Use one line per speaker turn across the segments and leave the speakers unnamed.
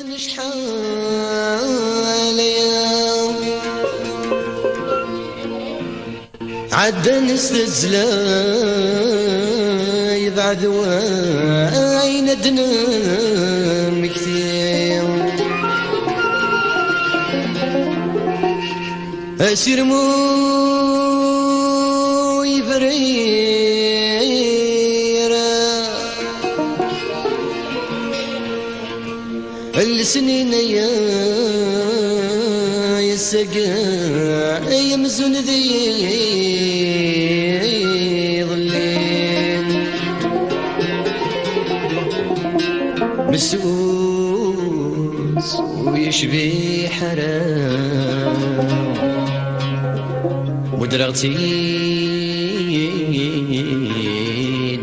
نسن شحال ايام عدى نستزلاي بعد وين ندنم كثير اسير مو يفريرا السنين يا يسقى يمزون ذي ظلين مسوس ويشبي حرام ودرغتي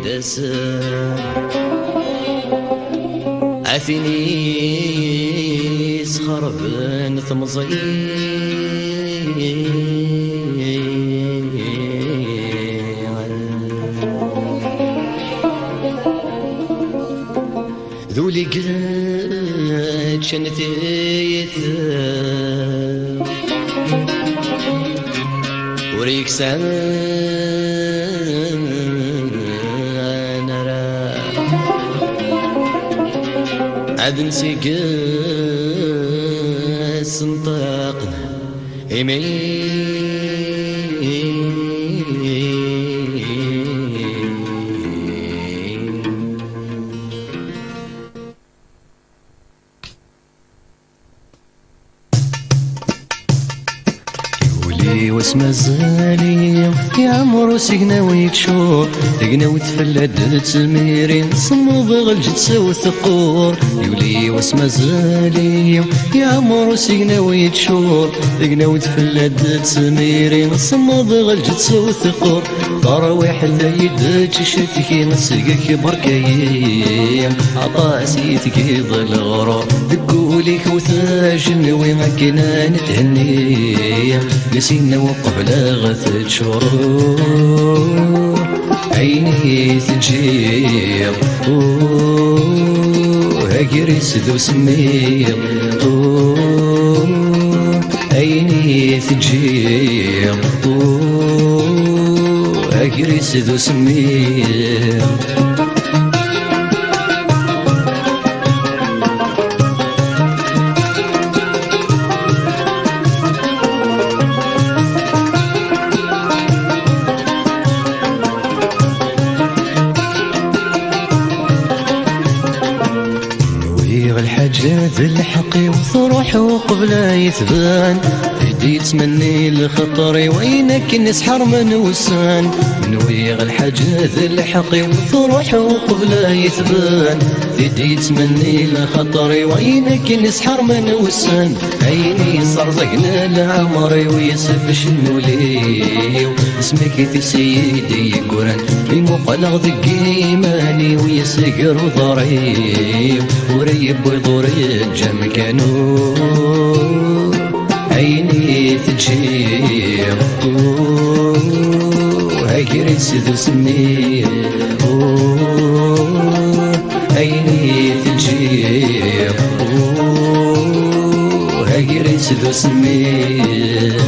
دسا عافيني سخرب ثمزي ذولي قد شنتيت وريك نرى عدن سيقاس نطاقنا واسم زالي يا عمرو سيقنا ويكشور تقنا وتفلد تسميرين صمو بغلج تسوي ثقور يولي واسم زالي يا عمرو سيقنا ويكشور تقنا وتفلد تسميرين صمو بغلج تسوي ثقور طراويح الليد تشتكي نسقك بركايم عطاسيتك يضل غرور دقولي كوثاج وين كنا نتهني نسينا وقبل غث شرور عيني تجير هاجري سدو سمير عيني تجير هاجري سدو سمير الحاجات الحقي وثروح وقبل يثبان بدي يتمني لخطري وينك نسحر من وسان نويغ الحاجات الحقي وثروح وقبل يثبان بدي يتمني لخطري وينك نسحر من وسان عيني صرزقنا لعمري ويسف شنو لي اسمك في سيدي قران بمقلغ ذقي ماني ويسقر ضريب وريب ويضري الجم كانو عيني تجير هاجري سدو سمير عيني تجير هاجري سدو سمير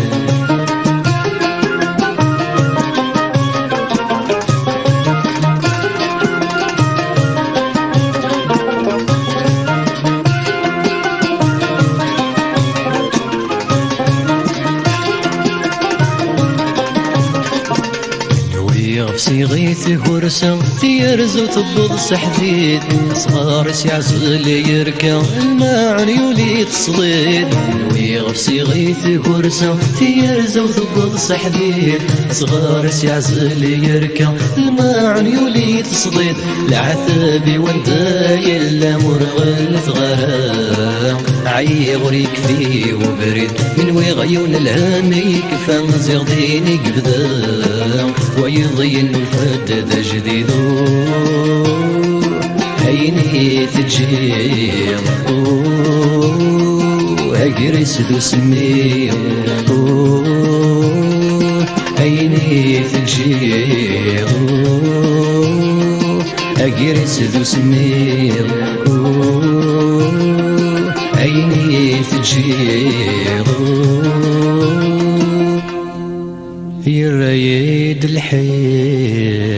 صيغيت هرسة تيرز وتبض سحديد صغار سيعزل يركا الماء عيولي تصليد ويغف صيغيت هرسة تيرز وتبض سحديد صغار سيعزل يركا الماء عيولي تصليد العثابي والداي إلا مرغل ثغرام عيغ يكفي وبريد من ويغيون الهامي كفا زغديني قبدا ويضين الفتى جديد عيني تجير هاجري سدو سمير عيني تجير هاجري سدو سمير تجيض يريد الحيل